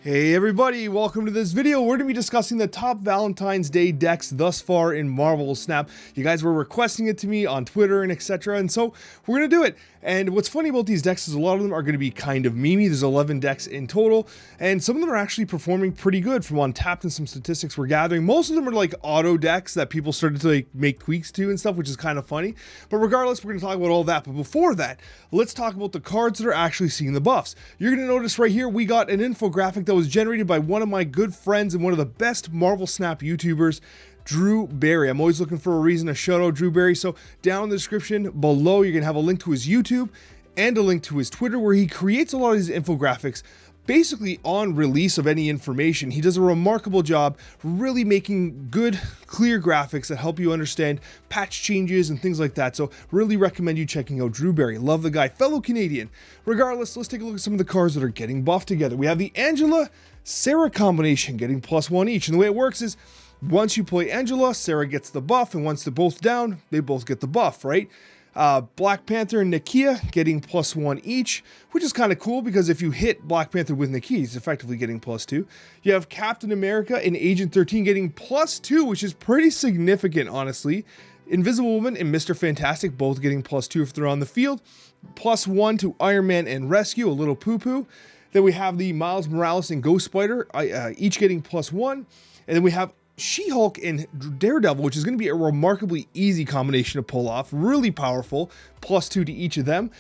Hey everybody, welcome to this video. We're going to be discussing the top Valentine's Day decks thus far in Marvel Snap. You guys were requesting it to me on Twitter and etc. And so we're going to do it. And what's funny about these decks is a lot of them are going to be kind of memey. There's 11 decks in total, and some of them are actually performing pretty good from Untapped and some statistics we're gathering. Most of them are like auto decks that people started to like make tweaks to and stuff, which is kind of funny. But regardless, we're going to talk about all that. But before that, let's talk about the cards that are actually seeing the buffs. You're going to notice right here, we got an infographic that was generated by one of my good friends and one of the best Marvel Snap YouTubers, Drew Barry. I'm always looking for a reason to shout out Drew Barry. So down in the description below, you're going to have a link to his YouTube and a link to his Twitter where he creates a lot of these infographics basically on release of any information. He does a remarkable job really making good, clear graphics that help you understand patch changes and things like that. So really recommend you checking out Drew Barry. Love the guy, fellow Canadian. Regardless, let's take a look at some of the cards that are getting buffed together. We have the Angela Sera combination getting +1 each. And the way it works is once you play Angela, Sera gets the buff, and once they're both down, they both get the buff, right? Black Panther and Nakia getting +1 each, which is kind of cool because if you hit Black Panther with Nakia, he's effectively getting +2. You have Captain America and Agent 13 getting +2, which is pretty significant, honestly. Invisible Woman and Mr. Fantastic both getting +2 if they're on the field. +1 to Iron Man and Rescue, a little poo-poo. Then we have the Miles Morales and Ghost Spider, each getting +1. And then we have She-Hulk and Daredevil, which is going to be a remarkably easy combination to pull off. Really powerful. +2 to each of them.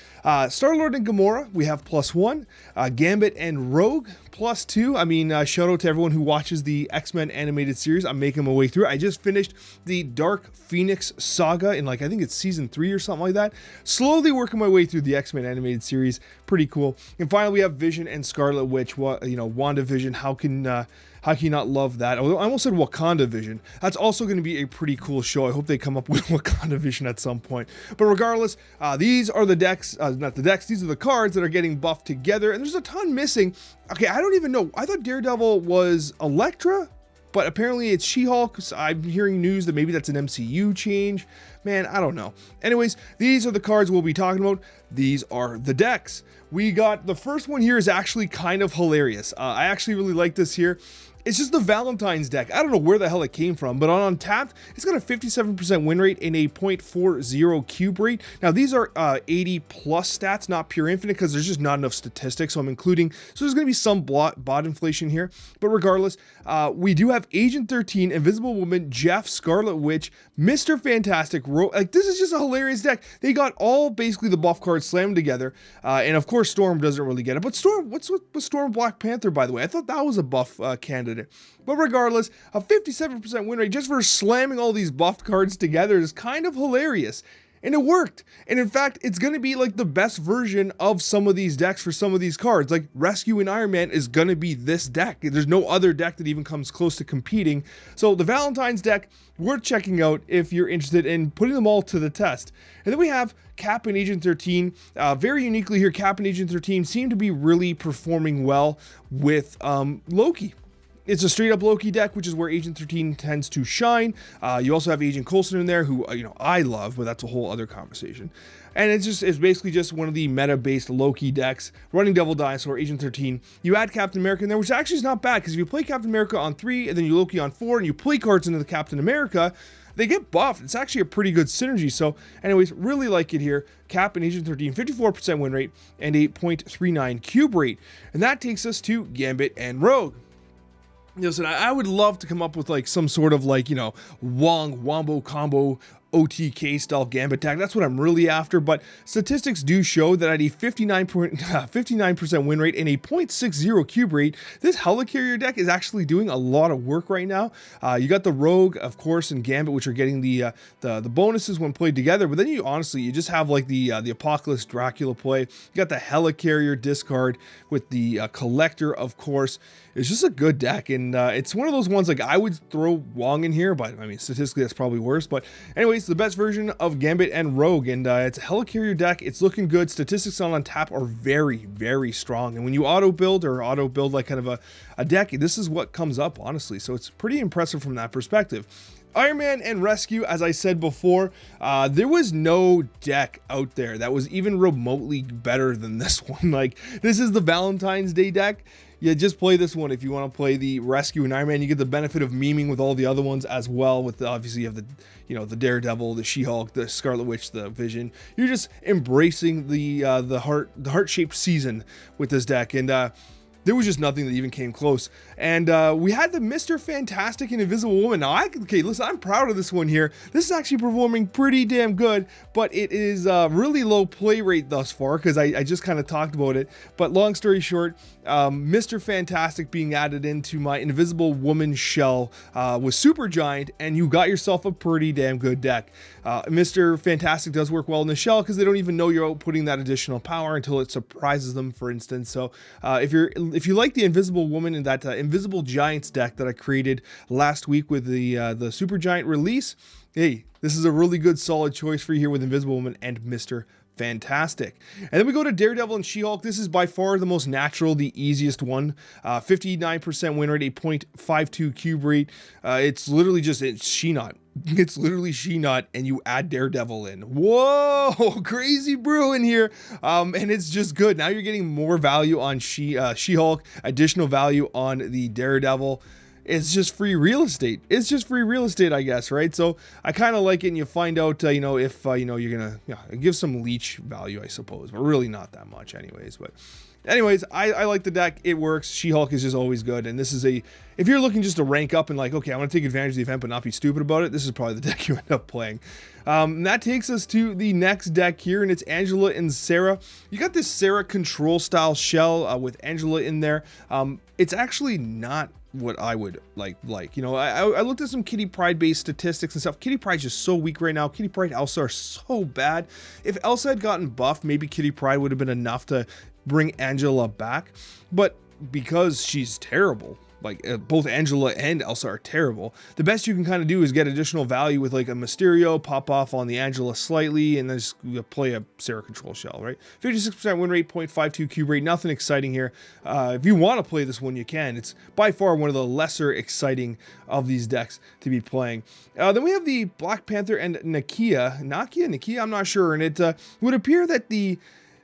Star-Lord and Gamora, we have +1. Gambit and Rogue, +2. I mean, shout out to everyone who watches the X-Men animated series. I'm making my way through. I just finished the Dark Phoenix saga in I think it's season 3 or something like that. Slowly working my way through the X-Men animated series. Pretty cool. And finally, we have Vision and Scarlet Witch. WandaVision. How can you not love that? I almost said Wakanda Vision. That's also going to be a pretty cool show. I hope they come up with Wakanda Vision at some point. But regardless, these are the decks, not the decks, these are the cards that are getting buffed together. And there's a ton missing. Okay, I don't even know. I thought Daredevil was Elektra, but apparently it's She-Hulk. So I'm hearing news that maybe that's an MCU change. Man, I don't know. Anyways, these are the cards we'll be talking about. These are the decks. We got the first one here is actually kind of hilarious. I actually really like this here. It's just the Valentine's deck. I don't know where the hell it came from, but on Untapped, it's got a 57% win rate and a 0.40 cube rate. Now, these are 80 plus stats, not pure infinite, because there's just not enough statistics, so I'm including, so there's going to be some bot inflation here. But regardless, we do have Agent 13, Invisible Woman, Jeff, Scarlet Witch, Mr. Fantastic, this is just a hilarious deck. They got all basically the buff cards slammed together, and of course, Storm doesn't really get it. But Storm, what's with Storm Black Panther, by the way? I thought that was a buff candidate. But regardless, a 57% win rate just for slamming all these buffed cards together is kind of hilarious. And it worked. And in fact, it's going to be like the best version of some of these decks for some of these cards. Like Rescue and Iron Man is going to be this deck. There's no other deck that even comes close to competing. So the Valentine's deck, worth checking out if you're interested in putting them all to the test. And then we have Cap and Agent 13. Very uniquely here, Cap and Agent 13 seem to be really performing well with Loki. It's a straight up Loki deck, which is where Agent 13 tends to shine. You also have Agent Coulson in there, who I love, but that's a whole other conversation. And it's basically just one of the meta-based Loki decks. Running Devil Dinosaur, Agent 13. You add Captain America in there, which actually is not bad, because if you play Captain America on 3, and then you Loki on 4, and you play cards into the Captain America, they get buffed. It's actually a pretty good synergy. So anyways, really like it here. Cap and Agent 13, 54% win rate, and 8.39 cube rate. And that takes us to Gambit and Rogue. Listen, I would love to come up with some sort of wombo combo OTK style Gambit tag. That's what I'm really after, but statistics do show that at a 59% win rate and a 0.60 cube rate, this Helicarrier deck is actually doing a lot of work right now. You got the Rogue, of course, and Gambit, which are getting the bonuses when played together, but then you just have the Apocalypse Dracula play. You got the Helicarrier discard with the Collector, of course. It's just a good deck, and it's one of those ones I would throw Wong in here, but I mean statistically that's probably worse. But anyways, the best version of Gambit and Rogue, and it's a Helicarrier deck. It's looking good. Statistics on tap are very, very strong, and when you auto build kind of a deck, this is what comes up, honestly. So it's pretty impressive from that perspective. Iron Man and Rescue, as I said before, there was no deck out there that was even remotely better than this one. This is the Valentine's Day deck. Yeah, just play this one if you want to play the Rescue and Iron Man. You get the benefit of memeing with all the other ones as well. With obviously you have the, you know, the Daredevil, the She-Hulk, the Scarlet Witch, the Vision. You're just embracing the heart-shaped season with this deck, and there was just nothing that even came close. And we had the Mr. Fantastic and Invisible Woman. Now, okay, listen, I'm proud of this one here. This is actually performing pretty damn good, but it is really low play rate thus far because I just kind of talked about it. But long story short, Mr. Fantastic being added into my Invisible Woman shell was super giant, and you got yourself a pretty damn good deck. Mr. Fantastic does work well in the shell because they don't even know you're outputting that additional power until it surprises them, for instance. So if you like the Invisible Woman and that Invisible Giants deck that I created last week with the Super Giant release, hey, this is a really good solid choice for you here with Invisible Woman and Mr. Fantastic. And then we go to Daredevil and She-Hulk. This is by far the most natural, the easiest one. 59% win rate, a 0.52 cube rate. It's literally just, it's She-Not. It's literally She-Not, and you add Daredevil in. Whoa, crazy brew in here. And it's just good. Now you're getting more value on She-Hulk, additional value on the Daredevil. It's just free real estate. It's just free real estate, I guess, right? So I kind of like it, and you find out, you know, if, you know, you're going to give some leech value, I suppose, but really not that much anyways. But anyways, I like the deck. It works. She-Hulk is just always good. And this is if you're looking just to rank up and like, okay, I want to take advantage of the event but not be stupid about it, this is probably the deck you end up playing. And that takes us to the next deck here, and it's Angela and Sera. You got this Sera control style shell with Angela in there. It's actually not what I would like, you know, I looked at some Kitty Pryde based statistics and stuff. Kitty Pryde's just so weak right now. Kitty Pryde, Elsa are so bad. If Elsa had gotten buffed, maybe Kitty Pryde would have been enough to bring Angela back, but because she's terrible, like both Angela and Elsa are terrible, the best you can kind of do is get additional value with like a Mysterio, pop off on the Angela slightly, and then just play a Sera control shell, right? 56% win rate, 0.52 cube rate, nothing exciting here. If you want to play this one, you can. It's by far one of the lesser exciting of these decks to be playing. Then we have the Black Panther and Nakia, I'm not sure, and it would appear that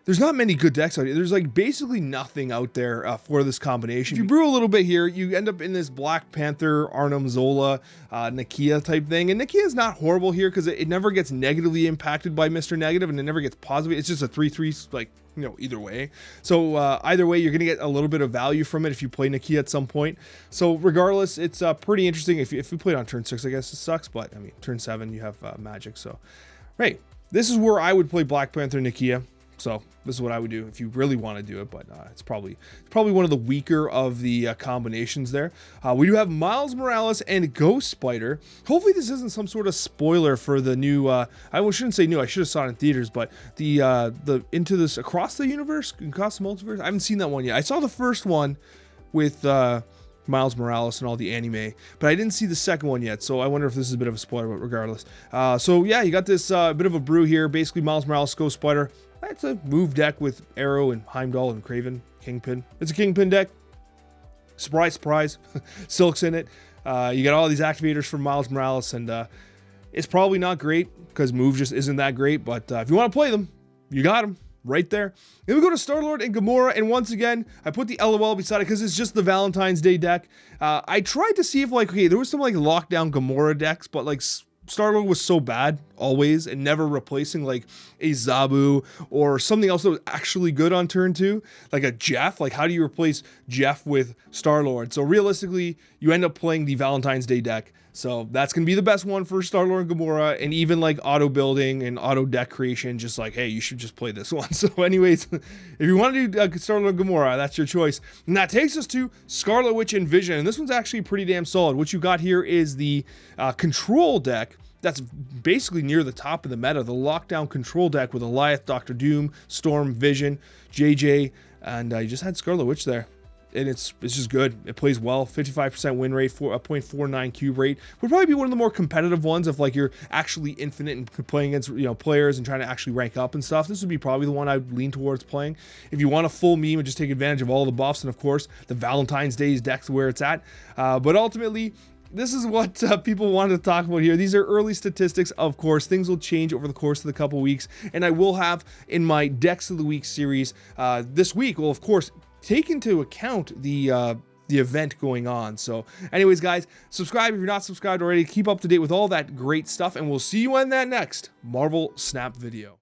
there's not many good decks out here. There's like basically nothing out there for this combination. If you brew a little bit here, you end up in this Black Panther, Arnim Zola, Nakia type thing. And Nakia is not horrible here because it never gets negatively impacted by Mr. Negative, and it never gets positive. It's just a 3/3, like, you know, either way. So either way, you're going to get a little bit of value from it if you play Nakia at some point. So regardless, it's pretty interesting. If you play it on turn 6, I guess it sucks. But I mean, turn 7, you have magic. So, right. This is where I would play Black Panther Nakia. So this is what I would do if you really want to do it, but it's probably one of the weaker of the combinations there. We do have Miles Morales and Ghost Spider. Hopefully this isn't some sort of spoiler for the new, I shouldn't say new, I should have saw it in theaters, but the Into This Across the Universe, Across the Multiverse. I haven't seen that one yet. I saw the first one with Miles Morales and all the anime, but I didn't see the second one yet, so I wonder if this is a bit of a spoiler, but regardless. So yeah, you got this bit of a brew here. Basically, Miles Morales, Ghost Spider. That's a move deck with Arrow and Heimdall and Kraven, Kingpin. It's a Kingpin deck. Surprise, surprise. Silk's in it. You got all these activators from Miles Morales, and it's probably not great because move just isn't that great, but if you want to play them, you got them right there. Then we go to Star-Lord and Gamora, and once again, I put the LOL beside it because it's just the Valentine's Day deck. I tried to see if, like, okay, there was some, like, lockdown Gamora decks, but, like, Star-Lord was so bad always and never replacing like a Zabu or something else that was actually good on turn 2, like a Jeff. Like, how do you replace Jeff with Star-Lord? So realistically, you end up playing the Valentine's Day deck. So that's going to be the best one for Star-Lord and Gamora, and even like auto building and auto deck creation, just like, hey, you should just play this one. So anyways, if you want to do Star-Lord and Gamora, that's your choice. And that takes us to Scarlet Witch and Vision, and this one's actually pretty damn solid. What you got here is the control deck. That's basically near the top of the meta, the lockdown control deck with Alioth, Dr. Doom, Storm, Vision, JJ, and you just had Scarlet Witch there. And it's just good. It plays well. 55% win rate, 0.49 cube rate. Would probably be one of the more competitive ones if like you're actually infinite and playing against, you know, players and trying to actually rank up and stuff. This would be probably the one I'd lean towards playing. If you want a full meme and just take advantage of all the buffs, and of course the Valentine's Day deck's where it's at. But ultimately, this is what people wanted to talk about here. These are early statistics, of course. Things will change over the course of the couple weeks, and I will have in my Decks of the Week series this week. Well, of course, take into account the event going on. So anyways, guys, subscribe if you're not subscribed already. Keep up to date with all that great stuff, and we'll see you on that next Marvel Snap video.